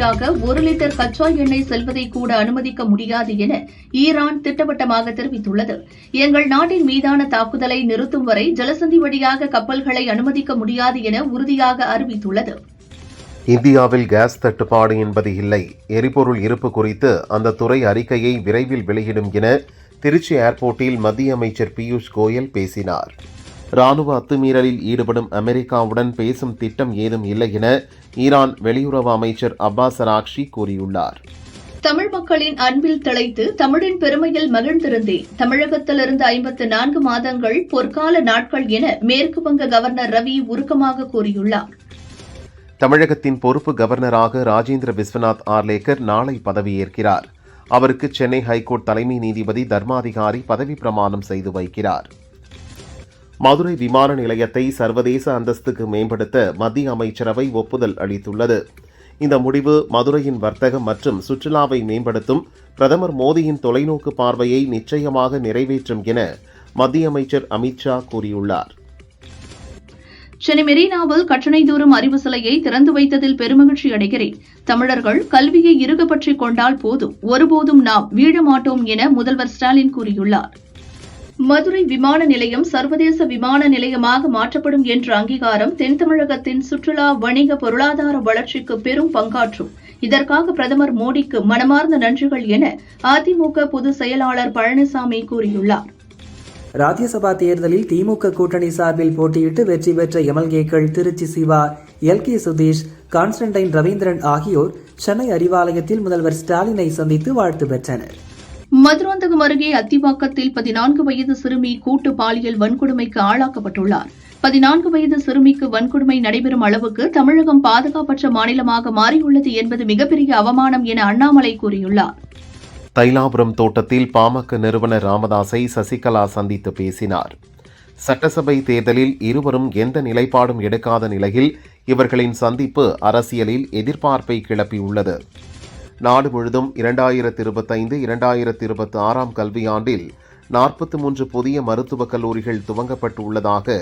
வழியாக 1 லிட்டர் கச்சா எண்ணெய் செல்வதை கூட அனுமதிக்க முடியாது என ஈரான் திட்டவட்டமாக தெரிவித்துள்ளது. எங்கள் நாட்டின் மீதான தாக்குதலை நிறுத்தும் வரை ஜலசந்தி வழியாக கப்பல்களை அனுமதிக்க முடியாது என உறுதியாக அறிவித்துள்ளது. இந்தியாவில் கேஸ் தட்டுப்பாடு என்பது இல்லை, எரிபொருள் இருப்பு குறித்து அந்த துறை அறிக்கையை விரைவில் வெளியிடும் என திருச்சி ஏர்போர்ட்டில் மத்திய அமைச்சர் பியூஷ் கோயல் பேசினார். ராணுவ அத்துமீறலில் ஈடுபடும் அமெரிக்காவுடன் பேசும் திட்டம் ஏதும் இல்லை என ஈரான் வெளியுறவு அமைச்சர் அப்பாஸ் அராக்ஷி கூறியுள்ளார். தமிழ் மக்களின் அன்பில் திளைத்து தமிழின் பெருமையில் மகிழ்ந்திருந்தேன். தமிழகத்திலிருந்து 54 மாதங்கள் பொற்கால நாட்கள் என மேற்குவங்க கவர்னர் ரவி உருக்கமாக கூறியுள்ளார். தமிழகத்தின் பொறுப்பு கவர்னராக ராஜேந்திர விஸ்வநாத் ஆர்லேக்கர் நாளை பதவியேற்கிறார். அவருக்கு சென்னை ஹைகோர்ட் தலைமை நீதிபதி தர்மாதிகாரி பதவி பிரமாணம் செய்து வைக்கிறார். மதுரை விமான நிலையத்தை சர்வதேச அந்தஸ்துக்கு மேம்படுத்த மத்திய அமைச்சரவை ஒப்புதல் அளித்துள்ளது. இந்த முடிவு மதுரையின் வர்த்தகம் மற்றும் சுற்றுலாவை மேம்படுத்தும் பிரதமர் மோடியின் தொலைநோக்கு பார்வையை நிச்சயமாக நிறைவேற்றும் என மத்திய அமைச்சர் அமித்ஷா கூறியுள்ளார். சென்னை மெரினாவில் கட்டணை தூரம் அறிவு சிலையை திறந்து வைத்ததில் பெருமகிழ்ச்சி அடைகிறேன். தமிழர்கள் கல்வியை இறுக பற்றிக் கொண்டால் போதும், ஒருபோதும் நாம் வீழமாட்டோம் என முதல்வர் ஸ்டாலின் கூறியுள்ளார். மதுரை விமான நிலையம் சர்வதேச விமான நிலையமாக மாற்றப்படும் என்ற அங்கீகாரம் தென் தமிழகத்தின் சுற்றுலா, வணிக, பொருளாதார வளர்ச்சிக்கு பெரும் பங்காற்றும். இதற்காக பிரதமர் மோடிக்கு மனமார்ந்த நன்றிகள் என அதிமுக பொதுச் செயலாளர் பழனிசாமி கூறியுள்ளார். ராஜ்யசபா தேர்தலில் திமுக கூட்டணி சார்பில் போட்டியிட்டு வெற்றி பெற்ற எம்எல்ஏக்கள் திருச்சி சிவா, எல்.கே. சுதீஷ், கான்ஸ்டன்டைன் ரவீந்திரன் ஆகியோர் சென்னை அறிவாலயத்தில் முதல்வர் ஸ்டாலினை சந்தித்து வாழ்த்து பெற்றனர். மதுராந்தகம் அருகே அத்திவாக்கத்தில் 14 வயது சிறுமி கூட்டு பாலியல் வன்கொடுமைக்கு ஆளாக்கப்பட்டுள்ளார். 14 வயது சிறுமிக்கு வன்கொடுமை நடைபெறும் அளவுக்கு தமிழகம் பாதுகாப்பற்ற மாநிலமாக மாறியுள்ளது என்பது மிகப்பெரிய அவமானம் என அண்ணாமலை கூறியுள்ளார். தைலாபுரம் தோட்டத்தில் பாமக நிறுவனர் ராமதாஸை சசிகலா சந்தித்து பேசினார். சட்டசபை தேர்தலில் இருவரும் எந்த நிலைப்பாடும் எடுக்காத நிலையில் இவர்களின் சந்திப்பு அரசியலில் எதிர்பார்ப்பை கிளப்பியுள்ளது. நாடு முழுதும் 2025-2026 கல்வியாண்டில் 43 புதிய மருத்துவக் கல்லூரிகள் துவங்கப்பட்டுள்ளதாக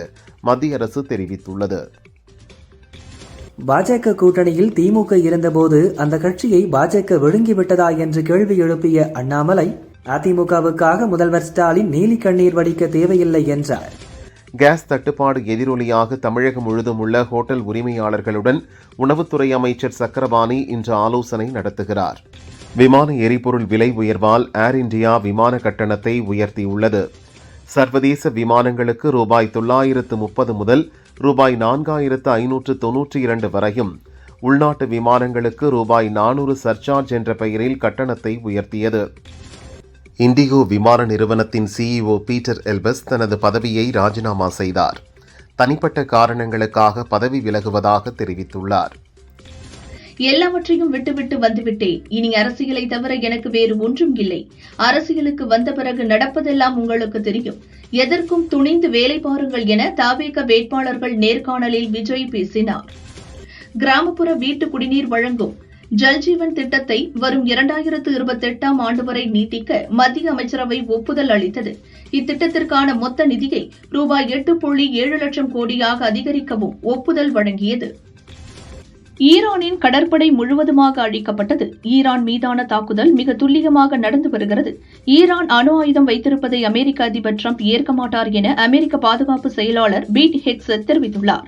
மத்திய அரசு தெரிவித்துள்ளது. பாஜக கூட்டணியில் திமுக இருந்தபோது அந்த கட்சியை பாஜக விழுங்கிவிட்டதா என்று கேள்வி எழுப்பிய அண்ணாமலை, அதிமுகவுக்காக முதல்வர் ஸ்டாலின் நீலி கண்ணீர் வடிக்க தேவையில்லை என்றார். கேஸ் தட்டுப்பாடு எதிரொலியாக தமிழகம் முழுதும் உள்ள ஹோட்டல் உரிமையாளர்களுடன் உணவுத்துறை அமைச்சர் சக்கரபாணி இன்று ஆலோசனை நடத்துகிறார். விமான எரிபொருள் விலை உயர்வால் ஏர் இந்தியா விமான கட்டணத்தை உயர்த்தியுள்ளது. சர்வதேச விமானங்களுக்கு ரூபாய் 930 முதல் ரூபாய் 4592 வரையும், உள்நாட்டு விமானங்களுக்கு ரூபாய் 400 சர்சார்ஜ் என்ற பெயரில் கட்டணத்தை உயர்த்தியது. இண்டிகோ விமான நிறுவனத்தின் சிஇஓ பீட்டர் எல்பஸ் தனது பதவியை ராஜினாமா செய்தார். தனிப்பட்ட காரணங்களுக்காக பதவி விலகுவதாக தெரிவித்துள்ளார். எல்லாவற்றையும் விட்டுவிட்டு வந்துவிட்டேன். இனி அரசியலை தவிர எனக்கு வேறு ஒன்றும் இல்லை. அரசியலுக்கு வந்த பிறகு நடப்பதெல்லாம் உங்களுக்கு தெரியும். எதற்கும் துணிந்து வேலை பாருங்கள் என தவேக வேட்பாளர்கள் நேர்காணலில் விஜய் பேசினார். கிராமப்புற வீட்டு குடிநீர் வழங்கும் ஜல்ஜீவன் திட்டத்தை வரும் 2028 ஆண்டு வரை நீட்டிக்க மத்திய அமைச்சரவை ஒப்புதல் அளித்தது. இத்திட்டத்திற்கான மொத்த நிதியை ரூபாய் 8.7 லட்சம் கோடியாக அதிகரிக்கவும் ஒப்புதல் வழங்கியது. ஈரானின் கடற்படை முழுவதுமாக அழிக்கப்பட்டது. ஈரான் மீதான தாக்குதல் மிக துல்லியமாக நடந்து வருகிறது. ஈரான் அணு ஆயுதம் வைத்திருப்பதை அமெரிக்க அதிபர் டிரம்ப் ஏற்க மாட்டார் என அமெரிக்க பாதுகாப்பு செயலாளர் பீட் ஹெக்ஸட் தெரிவித்துள்ளார்.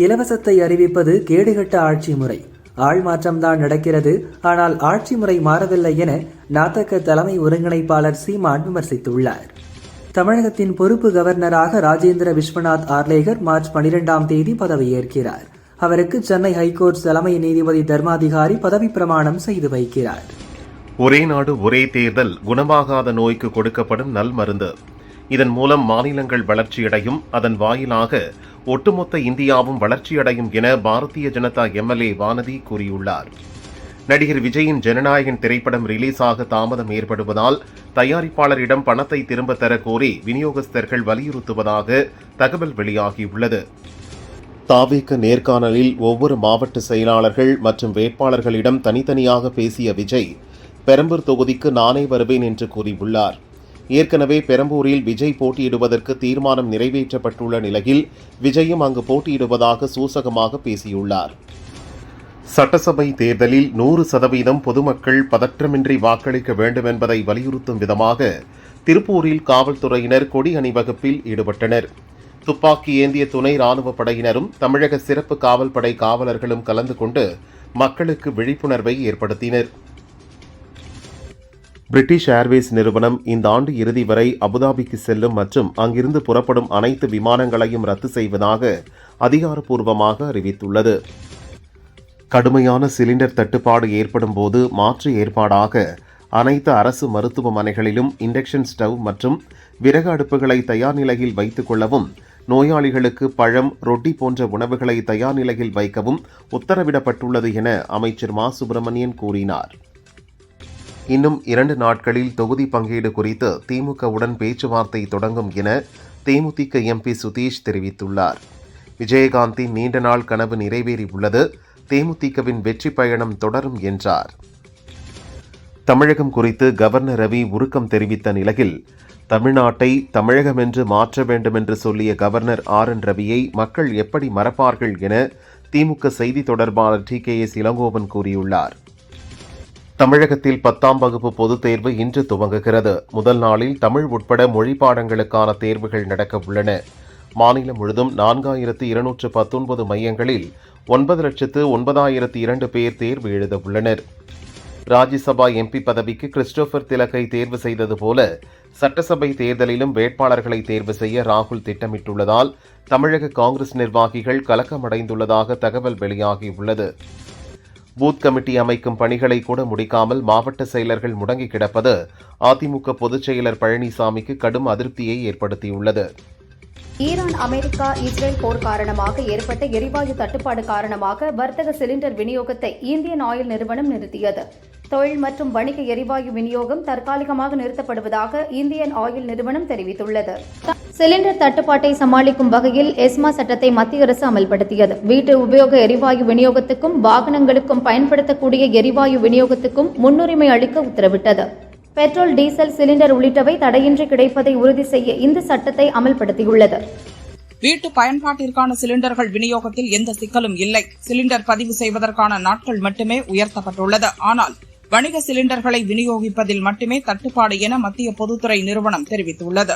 இலவசத்தை அறிவிப்பது கேடுகட்ட ஆட்சி முறை. ஆள் மாற்றம்தான் நடக்கிறது, ஆனால் ஆட்சி முறை மாறவில்லை என நாத்தக தலைமை ஒருங்கிணைப்பாளர் சீமான் விமர்சித்துள்ளார். தமிழகத்தின் பொறுப்பு கவர்னராக ராஜேந்திர விஸ்வநாத் ஆர்லேகர் மார்ச் 12ஆம் தேதி பதவியேற்கிறார். அவருக்கு சென்னை ஹைகோர்ட் தலைமை நீதிபதி தர்மாதிகாரி பதவி பிரமாணம் செய்து வைக்கிறார். ஒரே நாடு ஒரே தேர்தல் குணமாகாத நோய்க்கு கொடுக்கப்படும் நல் மருந்து. இதன் மூலம் மாநிலங்கள் வளர்ச்சியடையும், அதன் வாயிலாக ஒட்டுமொத்த இந்தியாவும் வளர்ச்சியடையும் என பாரதிய ஜனதா எம்எல்ஏ வானதி கூறியுள்ளார். நடிகர் விஜயின் ஜனநாயகன் திரைப்படம் ரிலீஸ் ஆக தாமதம் ஏற்படுவதால் தயாரிப்பாளரிடம் பணத்தை திரும்ப தர கோரி விநியோகஸ்தர்கள் வலியுறுத்துவதாக தகவல் வெளியாகியுள்ளது. தாவேக நேர்காணலில் ஒவ்வொரு மாவட்ட செயலாளர்கள் மற்றும் வேட்பாளர்களிடம் தனித்தனியாக பேசிய விஜய், பெரம்பூர் தொகுதிக்கு நானே வருவேன் என்று கூறியுள்ளார். ஏற்கனவே பெரம்பூரில் விஜய் போட்டியிடுவதற்கு தீர்மானம் நிறைவேற்றப்பட்டுள்ள நிலையில் விஜயும் அங்கு போட்டியிடுவதாக சூசகமாக பேசியுள்ளார். சட்டசபை தேர்தலில் 100% பொதுமக்கள் பதற்றமின்றி வாக்களிக்க வேண்டும் என்பதை வலியுறுத்தும் விதமாக திருப்பூரில் காவல்துறையினர் கொடி அணிவகுப்பில் ஈடுபட்டனர். துப்பாக்கி ஏந்திய துணை ராணுவ படையினரும் தமிழக சிறப்பு காவல்படை காவலர்களும் கலந்து கொண்டு மக்களுக்கு விழிப்புணர்வை ஏற்படுத்தினர். பிரிட்டிஷ் ஏர்வேஸ் நிறுவனம் இந்த ஆண்டு இறுதி வரை அபுதாபிக்கு செல்லும் மற்றும் அங்கிருந்து புறப்படும் அனைத்து விமானங்களையும் ரத்து செய்வதாக அதிகாரப்பூர்வமாக அறிவித்துள்ளது. கடுமையான சிலிண்டர் தட்டுப்பாடு ஏற்படும் போது மாற்று ஏற்பாடாக அனைத்து அரசு மருத்துவமனைகளிலும் இண்டக்ஷன் ஸ்டவ் மற்றும் விறகு அடுப்புகளை தயார் நிலையில் வைத்துக் கொள்ளவும், நோயாளிகளுக்கு பழம், ரொட்டி போன்ற உணவுகளை தயார் நிலையில் வைக்கவும் உத்தரவிடப்பட்டுள்ளது என அமைச்சர் மா. சுப்பிரமணியன் கூறினார். இன்னும் 2 நாட்களில் தொகுதி பங்கீடு குறித்து திமுகவுடன் பேச்சுவார்த்தை தொடங்கும் என தேமுதிக எம்பி சுதீஷ் தெரிவித்துள்ளார். விஜயகாந்தின் நீண்ட நாள் கனவு நிறைவேறியுள்ளது, தேமுதிகவின் வெற்றி பயணம் தொடரும் என்றார். தமிழகம் குறித்து கவர்னர் ரவி உருக்கம் தெரிவித்த நிலையில், தமிழ்நாட்டை தமிழகம் என்று மாற்ற வேண்டும் என்று சொல்லிய கவர்னர் RN ரவியை மக்கள் எப்படி மறப்பார்கள் என திமுக செய்தி தொடர்பாளர் TKS இளங்கோவன் கூறியுள்ளார். தமிழகத்தில் 10ஆம் வகுப்பு பொதுத் தேர்வு இன்று துவங்குகிறது. முதல் நாளில் தமிழ் உட்பட மொழி பாடங்களுக்கான தேர்வுகள் நடக்க உள்ளன. மாநிலம் முழுதும் 4219 மையங்களில் 9,09,002 பேர் தேர்வு எழுத உள்ளனர். ராஜ்யசபா MP பதவிக்கு கிறிஸ்டோபர் திலக்கை தேர்வு செய்தது போல சட்டசபை தேர்தலிலும் வேட்பாளர்களை தேர்வு செய்ய ராகுல் திட்டமிட்டுள்ளதால் தமிழக காங்கிரஸ் நிர்வாகிகள் கலக்கமடைந்துள்ளதாக தகவல் வெளியாகியுள்ளது. பூத் கமிட்டி அமைக்கும் பணிகளை கூட முடிக்காமல் மாவட்ட செயலர்கள் முடங்கி கிடப்பது அதிமுக பொதுச் செயலர் பழனிசாமிக்கு கடும் அதிருப்தியை ஏற்படுத்தியுள்ளது. ஈரான், அமெரிக்கா, இஸ்ரேல் போர் காரணமாக ஏற்பட்ட எரிவாயு தட்டுப்பாடு காரணமாக வர்த்தக சிலிண்டர் விநியோகத்தை இந்தியன் ஆயில் நிறுவனம் நிறுத்தியது. தொழில் மற்றும் வணிக எரிவாயு விநியோகம் தற்காலிகமாக நிறுத்தப்படுவதாக இந்தியன் ஆயில் நிறுவனம் தெரிவித்துள்ளது. சிலிண்டர் தட்டுப்பாட்டை சமாளிக்கும் வகையில் எஸ்மா சட்டத்தை மத்திய அரசு அமல்படுத்தியது. வீட்டு உபயோக எரிவாயு விநியோகத்துக்கும் வாகனங்களுக்கும் பயன்படுத்தக்கூடிய எரிவாயு விநியோகத்துக்கும் முன்னுரிமை அளிக்க உத்தரவிட்டது. பெட்ரோல், டீசல், சிலிண்டர் உள்ளிட்டவை தடையின்றி கிடைப்பதை உறுதி செய்ய இந்த சட்டத்தை அமல்படுத்தியுள்ளது. வீட்டு பயன்பாட்டிற்கான சிலிண்டர்கள் விநியோகத்தில் எந்த சிக்கலும் இல்லை. சிலிண்டர் பதிவு செய்வதற்கான நாட்கள் மட்டுமே உயர்த்தப்பட்டுள்ளது. ஆனால் வணிக சிலிண்டர்களை விநியோகிப்பதில் மட்டுமே தட்டுப்பாடு என மத்திய பொதுத்துறை நிறுவனம் தெரிவித்துள்ளது.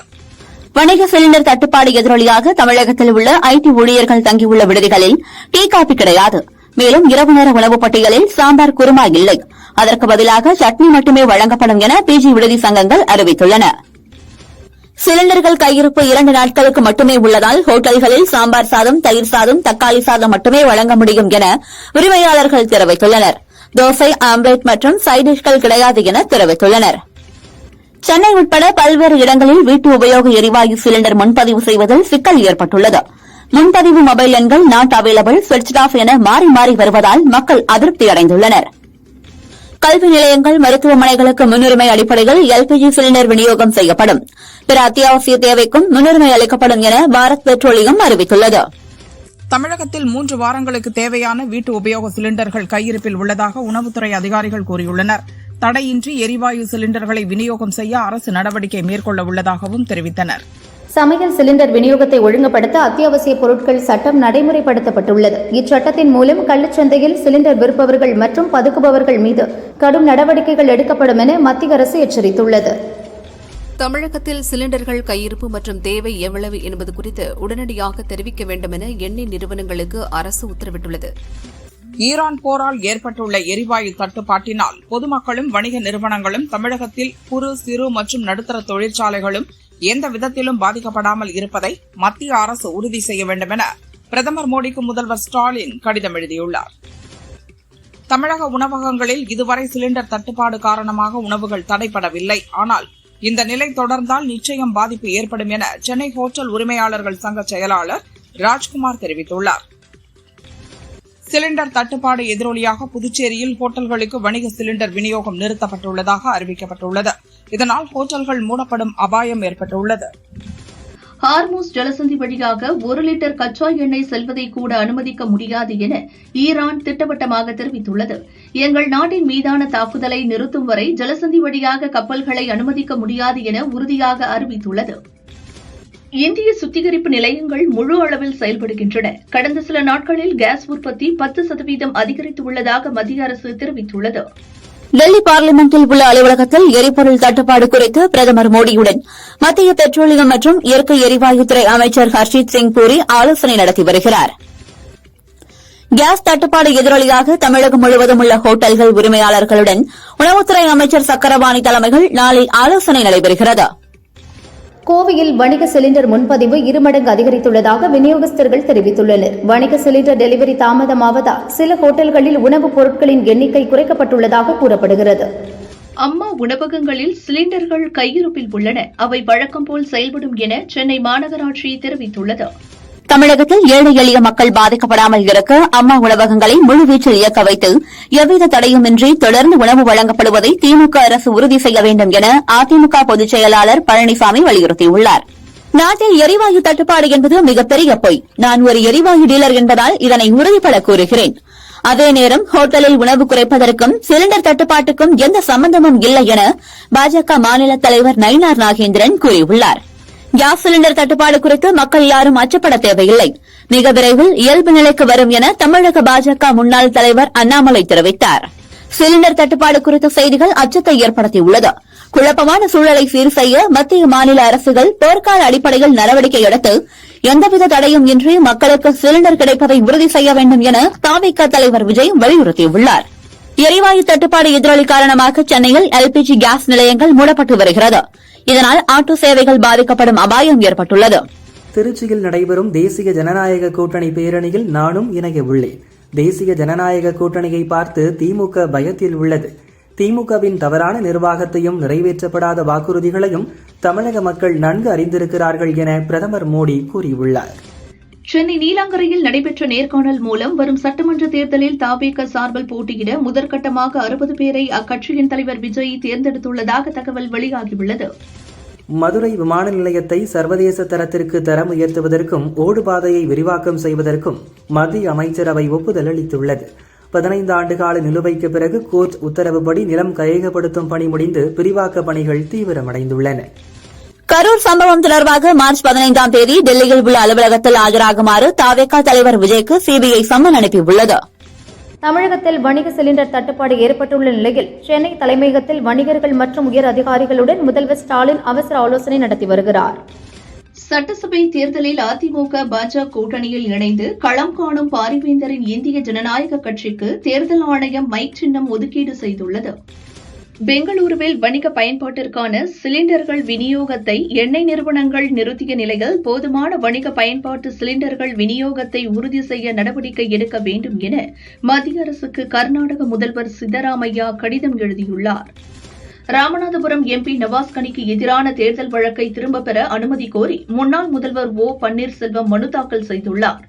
வணிக சிலிண்டர் தட்டுப்பாடு எதிரொலியாக தமிழகத்தில் உள்ள IT ஊழியர்கள் தங்கியுள்ள விடுதிகளில் டீ, காபி கிடையாது. மேலும் இரவு நேர உணவு பட்டியலில் சாம்பார், குருமா இல்லை. அதற்கு பதிலாக சட்னி மட்டுமே வழங்கப்படும் என PG விடுதி சங்கங்கள் அறிவித்துள்ளன. சிலிண்டர்கள் கையிருப்பு 2 நாட்களுக்கு மட்டுமே உள்ளதால் ஹோட்டல்களில் சாம்பார் சாதம், தயிர் சாதம், தக்காளி சாதம் மட்டுமே வழங்க முடியும் என உரிமையாளர்கள் தெரிவித்துள்ளனர். தோசை, ஆம்லெட் மற்றும் சைட் டிஷ்கள் கிடையாது என தெரிவித்துள்ளனர். சென்னை உட்பட பல்வேறு இடங்களில் வீட்டு உபயோக எரிவாயு சிலிண்டர் முன்பதிவு செய்வதில் சிக்கல் ஏற்பட்டுள்ளது. முன்பதிவு மொபைல் எண்கள் நாட் அவைலபிள், ஸ்விட்ச்ட் ஆஃப் என மாறி மாறி வருவதால் மக்கள் அதிருப்தி அடைந்துள்ளனர். கல்வி நிலையங்கள், மருத்துவமனைகளுக்கு முன்னுரிமை அடிப்படையில் LPG சிலிண்டர் விநியோகம் செய்யப்படும். பிற அத்தியாவசிய தேவைக்கும் முன்னுரிமை அளிக்கப்படும் என பாரத் பெட்ரோலியம் அறிவித்துள்ளது. தமிழகத்தில் 3 வாரங்களுக்கு தேவையான வீட்டு உபயோக சிலிண்டர்கள் கையிருப்பில் உள்ளதாக உணவுத்துறை அதிகாரிகள் கூறியுள்ளனர். தடையின்றி எரிவாயு சிலிண்டர்களை விநியோகம் செய்ய அரசு நடவடிக்கை மேற்கொள்ள உள்ளதாகவும் தெரிவித்தனர். சமையல் சிலிண்டர் விநியோகத்தை ஒழுங்குபடுத்த அத்தியாவசிய பொருட்கள் சட்டம் நடைமுறைப்படுத்தப்பட்டுள்ளது. இச்சட்டத்தின் மூலம் கள்ளச்சந்தையில் சிலிண்டர் விற்பவர்கள் மற்றும் பதுக்குபவர்கள் மீது கடும் நடவடிக்கைகள் எடுக்கப்படும் என மத்திய அரசு எச்சரித்துள்ளது. தமிழகத்தில் சிலிண்டர்கள் கையிருப்பு மற்றும் தேவை எவ்வளவு என்பது குறித்து உடனடியாக தெரிவிக்க வேண்டும் என எண்ணெய் நிறுவனங்களுக்கு அரசு உத்தரவிட்டுள்ளது. ஈரான் போரால் ஏற்பட்டுள்ள எரிவாயு தட்டுப்பாட்டினால் பொதுமக்களும் வணிக நிறுவனங்களும் தமிழகத்தில் குறு, சிறு மற்றும் நடுத்தர தொழிற்சாலைகளும் எந்த விதத்திலும் பாதிக்கப்படாமல் இருப்பதை மத்திய அரசு உறுதி செய்ய வேண்டும் என பிரதமர் மோடிக்கு முதல்வர் ஸ்டாலின் கடிதம் எழுதியுள்ளார். தமிழக உணவகங்களில் இதுவரை சிலிண்டர் தட்டுப்பாடு காரணமாக உணவுகள் தடைபடவில்லை. ஆனால் இந்த நிலை தொடர்ந்தால் நிச்சயம் பாதிப்பு ஏற்படும் என சென்னை ஹோட்டல் உரிமையாளர்கள் சங்க செயலாளர் ராஜ்குமார் தெரிவித்துள்ளார். சிலிண்டர் தட்டுப்பாடு எதிரொலியாக புதுச்சேரியில் ஹோட்டல்களுக்கு வணிக சிலிண்டர் விநியோகம் நிறுத்தப்பட்டுள்ளதாக அறிவிக்கப்பட்டுள்ளது. இதனால் ஹோட்டல்கள் மூடப்படும் அபாயம் ஏற்பட்டுள்ளது. ஹார்மூஸ் ஜலசந்தி வழியாக 1 லிட்டர் கச்சா எண்ணெய் செல்வதை கூட அனுமதிக்க முடியாது என ஈரான் திட்டவட்டமாக தெரிவித்துள்ளது. எங்கள் நாட்டின் மீதான தாக்குதலை நிறுத்தும் வரை ஜலசந்தி வழியாக கப்பல்களை அனுமதிக்க முடியாது என உறுதியாக அறிவித்துள்ளது. இந்திய சுத்திகரிப்பு நிலையங்கள் முழு அளவில் செயல்படுகின்றன. கடந்த சில நாட்களில் கேஸ் உற்பத்தி 10% அதிகரித்துள்ளதாக மத்திய அரசு தெரிவித்துள்ளது. டெல்லி பார்லிமெண்டில் உள்ள அலுவலகத்தில் எரிபொருள் தட்டுப்பாடு குறித்து பிரதமர் மோடியுடன் மத்திய பெட்ரோலியம் மற்றும் இயற்கை எரிவாயுத்துறை அமைச்சர் ஹர்ஷீத் சிங் பூரி ஆலோசனை நடத்தி வருகிறார். கேஸ் தட்டுப்பாடு எதிரொலியாக தமிழகம் முழுவதும் உள்ள ஹோட்டல்கள் உரிமையாளர்களுடன் உணவுத்துறை அமைச்சர் சக்கரபாணி தலைமையில் நாளை ஆலோசனை நடைபெறுகிறது. கோவையில் வணிக சிலிண்டர் முன்பதிவு 2 மடங்கு அதிகரித்துள்ளதாக விநியோகஸ்தர்கள் தெரிவித்துள்ளனர். வணிக சிலிண்டர் டெலிவரி தாமதமாவதால் சில ஹோட்டல்களில் உணவுப் பொருட்களின் எண்ணிக்கை குறைக்கப்பட்டுள்ளதாக கூறப்படுகிறது. அம்மா உணவகங்களில் சிலிண்டர்கள் கையிருப்பில் உள்ளன. அவை வழக்கம் போல் செயல்படும் என சென்னை மாநகராட்சி தெரிவித்துள்ளது. தமிழகத்தில் ஏழை எளிய மக்கள் பாதிக்கப்படாமல் இருக்க அம்மா உணவகங்களை முழுவீச்சில் இயக்க வைத்து எவ்வித தடையுமின்றி தொடர்ந்து உணவு வழங்கப்படுவதை திமுக அரசு உறுதி செய்ய வேண்டும் என அதிமுக பொதுச் செயலாளர் பழனிசாமி வலியுறுத்தியுள்ளார். நாட்டில் எரிவாயு தட்டுப்பாடு என்பது மிகப்பெரிய பொய். நான் ஒரு எரிவாயு டீலர் என்பதால் இதனை உறுதிபட கூறுகிறேன். அதே நேரம் ஹோட்டலில் உணவு குறைப்பதற்கும் சிலிண்டர் தட்டுப்பாட்டுக்கும் எந்த சம்பந்தமும் இல்லை என பாஜக மாநில தலைவர் நயினார் நாகேந்திரன் கூறியுள்ளார். கேஸ் சிலிண்டர் தட்டுப்பாடு குறித்து மக்கள் யாரும் அச்சப்பட தேவையில்லை. மிக விரைவில் இயல்பு நிலைக்கு வரும் என தமிழக பாஜக முன்னாள் தலைவர் அண்ணாமலை தெரிவித்தார். சிலிண்டர் தட்டுப்பாடு குறித்த செய்திகள் அச்சத்தை ஏற்படுத்தியுள்ளது. குழப்பமான சூழலை சீர் செய்ய மத்திய மாநில அரசுகள் போர்க்கால அடிப்படையில் நடவடிக்கை எடுத்து எந்தவித தடையும் இன்றி மக்களுக்கு சிலிண்டர் கிடைப்பதை உறுதி செய்ய வேண்டும் என தவிக தலைவர் விஜய் வலியுறுத்தியுள்ளார். எரிவாயு தட்டுப்பாடு எதிரொலி காரணமாக சென்னையில் எல்பிஜி கேஸ் நிலையங்கள் மூடப்பட்டு வருகிறது. இதனால் ஆட்டோ சேவைகள் பாதிக்கப்படும் அபாயம் ஏற்பட்டுள்ளது. திருச்சியில் நடைபெறும் தேசிய ஜனநாயக கூட்டணி பேரணியில் நானும் இணைய உள்ளேன். தேசிய ஜனநாயக கூட்டணியை பார்த்து திமுக பயத்தில் உள்ளது. திமுகவின் தவறான நிர்வாகத்தையும் நிறைவேற்றப்படாத வாக்குறுதிகளையும் தமிழக மக்கள் நன்கு அறிந்திருக்கிறார்கள் என பிரதமர் மோடி கூறியுள்ளார். சென்னை நீலாங்கரையில் நடைபெற்ற நேர்காணல் மூலம் வரும் சட்டமன்ற தேர்தலில் தவிக சார்பில் போட்டியிட முதற்கட்டமாக 60 பேரை அக்கட்சியின் தலைவர் விஜய் தேர்ந்தெடுத்துள்ளதாக தகவல் வெளியாகியுள்ளது. மதுரை விமான நிலையத்தை சர்வதேச தரத்திற்கு தரம் உயர்த்துவதற்கும் ஓடுபாதையை விரிவாக்கம் செய்வதற்கும் மத்திய அமைச்சரவை ஒப்புதல் அளித்துள்ளது. 15 ஆண்டுகால நிலுவைக்கு பிறகு கோர்ட் உத்தரவுப்படி நிலம் கையகப்படுத்தும் பணி முடிந்து விரிவாக்க பணிகள் தீவிரமடைந்துள்ளன. கரூர் சம்பவம் தொடர்பாக மார்ச் 15ஆம் தேதி டெல்லியில் உள்ள அலுவலகத்தில் ஆஜராகுமாறு தவிக தலைவர் விஜய்க்கு சிபிஐ சம்மன் அனுப்பியுள்ளது. தமிழகத்தில் வணிக சிலிண்டர் தட்டுப்பாடு ஏற்பட்டுள்ள நிலையில் சென்னை தலைமையகத்தில் வணிகர்கள் மற்றும் உயர் அதிகாரிகளுடன் முதல்வர் ஸ்டாலின் அவசர ஆலோசனை நடத்தி வருகிறார். சட்டசபை தேர்தலில் அதிமுக பாஜக கூட்டணியில் இணைந்து களம் காணும் பாரிவேந்தரின் இந்திய ஜனநாயக கட்சிக்கு தேர்தல் ஆணையம் மைக் சின்னம் ஒதுக்கீடு செய்துள்ளது. பெங்களூருவில் வணிக பயன்பாட்டிற்கான சிலிண்டர்கள் விநியோகத்தை எண்ணெய் நிறுவனங்கள் நிறுத்திய நிலையில் போதுமான வணிக பயன்பாட்டு சிலிண்டர்கள் விநியோகத்தை உறுதி செய்ய நடவடிக்கை எடுக்க வேண்டும் என மத்திய அரசுக்கு கர்நாடக முதல்வர் சித்தராமையா கடிதம் எழுதியுள்ளார். ராமநாதபுரம் எம்பி நவாஸ் கனிக்கு எதிரான தேர்தல் வழக்கை திரும்பப் பெற அனுமதி கோரி முன்னாள் முதல்வர் ஓ பன்னீர்செல்வம் மனு தாக்கல் செய்துள்ளார்.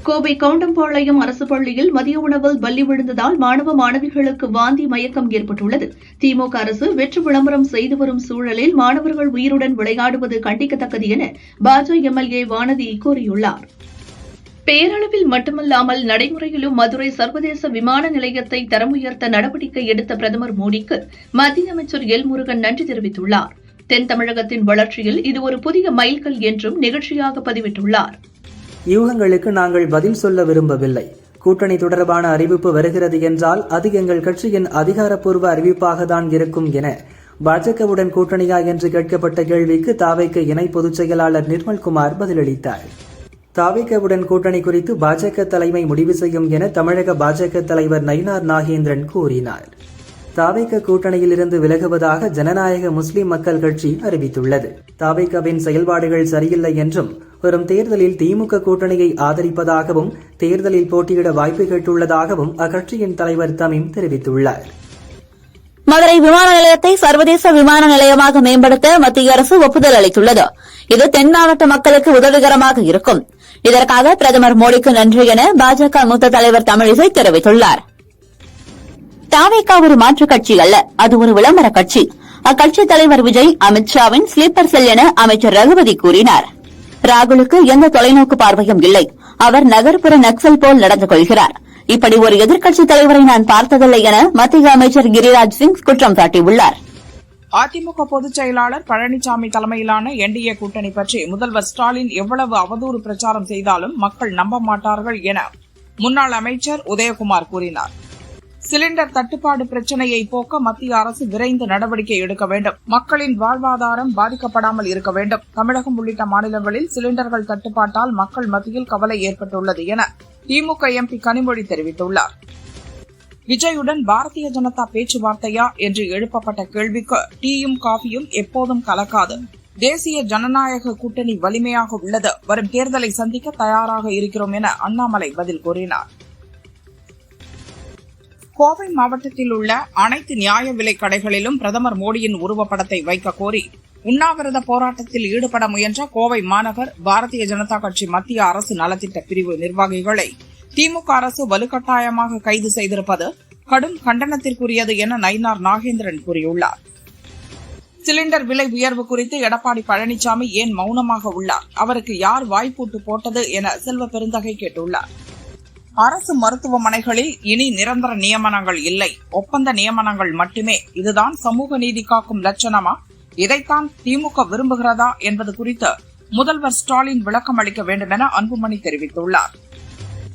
கோவை கவுண்டம்பாளையம் அரசு பள்ளியில் மதிய உணவில் பல்லி விழுந்ததால் மாணவ மாணவிகளுக்கு வாந்தி மயக்கம் ஏற்பட்டுள்ளது. திமுக அரசு வெற்று விளம்பரம் செய்து வரும் சூழலில் மாணவர்கள் உயிருடன் விளையாடுவது கண்டிக்கத்தக்கது என பாஜக எம்எல்ஏ வானதி கூறியுள்ளார். பேரளவில் மட்டுமல்லாமல் நடைமுறையிலும் மதுரை சர்வதேச விமான நிலையத்தை தரம் உயர்த்த நடவடிக்கை எடுத்த பிரதமர் மோடிக்கு மத்திய அமைச்சர் எல் முருகன் நன்றி தெரிவித்துள்ளார். தென் தமிழகத்தின் வளர்ச்சியில் இது ஒரு புதிய மைல்கல் என்றும் நிகழ்ச்சியாக பதிவிட்டுள்ளார். யூகங்களுக்கு நாங்கள் பதில் சொல்ல விரும்பவில்லை. கூட்டணி தொடர்பான அறிவிப்பு வருகிறது என்றால் அது எங்கள் கட்சியின் அதிகாரப்பூர்வ அறிவிப்பாக தான் இருக்கும் என பாஜகவுடன் கூட்டணியா என்று கேட்கப்பட்ட கேள்விக்கு தவிக இணை பொதுச் செயலாளர் நிர்மல்குமார் பதிலளித்தார். தவிகவுடன் கூட்டணி குறித்து பாஜக தலைமை முடிவு செய்யும் என தமிழக பாஜக தலைவர் நயினார் நாகேந்திரன் கூறினார். தவிக கூட்டணியிலிருந்து விலகுவதாக ஜனநாயக முஸ்லிம் மக்கள் கட்சி அறிவித்துள்ளது. தவிகவின் செயல்பாடுகள் சரியில்லை என்றும் வரும் தேர்தலில் திமுக கூட்டணியை ஆதரிப்பதாகவும் தேர்தலில் போட்டியிட வாய்ப்பு கேட்டுள்ளதாகவும் அக்கட்சியின் தலைவர் தமீம் தெரிவித்துள்ளார். மதுரை விமான நிலையத்தை சர்வதேச விமான நிலையமாக மேம்படுத்த மத்திய அரசு ஒப்புதல் அளித்துள்ளது. இது தென் மாவட்ட மக்களுக்கு உதவிகரமாக இருக்கும். இதற்காக பிரதமர் மோடிக்கு நன்றி என பாஜக மூத்த தலைவர் தமிழிசை தெரிவித்துள்ளார். தவிக ஒரு மாற்றுக் கட்சி அல்ல, அது ஒரு விளம்பர கட்சி. அக்கட்சி தலைவர் விஜய் அமித்ஷாவின் ஸ்லீப்பர் செல் என அமைச்சர் ரகுபதி கூறினார். ராகுலுக்கு எந்த தொலைநோக்கு பார்வையும் இல்லை. அவர் நகர்ப்புற நக்சல் போல் நடந்து கொள்கிறார். இப்படி ஒரு எதிர்க்கட்சித் தலைவரை நான் பார்த்ததில்லை என மத்திய அமைச்சர் கிரிராஜ் சிங் குற்றம் சாட்டியுள்ளார். அதிமுக பொதுச் செயலாளர் பழனிசாமி தலைமையிலான என்டிஏ கூட்டணி பற்றி முதல்வர் ஸ்டாலின் எவ்வளவு அவதூறு பிரச்சாரம் செய்தாலும் மக்கள் நம்ப மாட்டார்கள் என முன்னாள் அமைச்சர் உதயகுமார் கூறினார். சிலிண்டர் தட்டுப்பாடு பிரச்சினையை போக்க மத்திய அரசு விரைந்து நடவடிக்கை எடுக்க வேண்டும். மக்களின் வாழ்வாதாரம் பாதிக்கப்படாமல் இருக்க வேண்டும். தமிழகம் உள்ளிட்ட மாநிலங்களில் சிலிண்டர்கள் தட்டுப்பாட்டால் மக்கள் மத்தியில் கவலை ஏற்பட்டுள்ளது என திமுக எம்பி கனிமொழி தெரிவித்துள்ளார். விஜயுடன் பாரதிய ஜனதா பேச்சுவார்த்தையா என்று எழுப்பப்பட்ட கேள்விக்கு டீயும் காபியும் எப்போதும் கலக்காது. தேசிய ஜனநாயக கூட்டணி வலிமையாக உள்ளது. வரும் தேர்தலை சந்திக்க தயாராக இருக்கிறோம் என அண்ணாமலை பதில் கூறினார். கோவை மாவட்டத்தில் உள்ள அனைத்து நியாய விலைக் கடைகளிலும் பிரதமர் மோடியின் உருவப்படத்தை வைக்க கோரி உண்ணாவிரத போராட்டத்தில் ஈடுபட முயன்ற கோவை மாநகர் பாரதிய ஜனதா கட்சி மத்திய அரசு நலத்திட்ட பிரிவு நிர்வாகிகளை திமுக அரசு வலுக்கட்டாயமாக கைது செய்திருப்பது கடும் கண்டனத்திற்குரியது என நயினார் நாகேந்திரன் கூறியுள்ளார். சிலிண்டர் விலை உயர்வு குறித்து எடப்பாடி பழனிசாமி ஏன் மௌனமாக உள்ளார்? அவருக்கு யார் வாய்ப்பூட்டு போட்டது என செல்வ பெருந்தகை கேட்டுள்ளார். அரசு மருத்துவமனைகளில் இனி நிரந்தர நியமனங்கள் இல்லை, ஒப்பந்த நியமனங்கள் மட்டுமே. இதுதான் சமூக நீதி காக்கும் லட்சணமா? இதைத்தான் திமுக விரும்புகிறதா என்பது குறித்து முதல்வர் ஸ்டாலின் விளக்கம் அளிக்க வேண்டும் என அன்புமணி தெரிவித்துள்ளார்.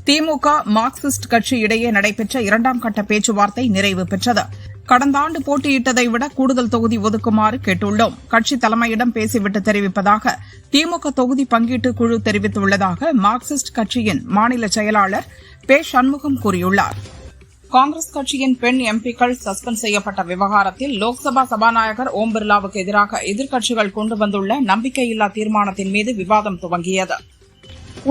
திமுக மார்க்சிஸ்ட் கட்சி இடையே நடைபெற்ற 2ஆம் கட்ட பேச்சுவார்த்தை நிறைவு பெற்றது. கடந்த ஆண்டு போட்டியிட்டதை விட கூடுதல் தொகுதி ஒதுக்குமாறு கேட்டுள்ளோம். கட்சி தலைமையிடம் பேசிவிட்டு தெரிவிப்பதாக திமுக தொகுதி பங்கீட்டு குழு தெரிவித்துள்ளதாக மார்க்சிஸ்ட் கட்சியின் மாநில செயலாளர் பே. சண்முகம் கூறியுள்ளார். காங்கிரஸ் கட்சியின் பெண் எம்பிக்கள் சஸ்பெண்ட் செய்யப்பட்ட விவகாரத்தில் லோக்சபா சபாநாயகர் ஓம் பிர்லாவுக்கு எதிராக எதிர்க்கட்சிகள் கொண்டு வந்துள்ள நம்பிக்கையில்லா தீர்மானத்தின் மீது விவாதம் துவங்கியது.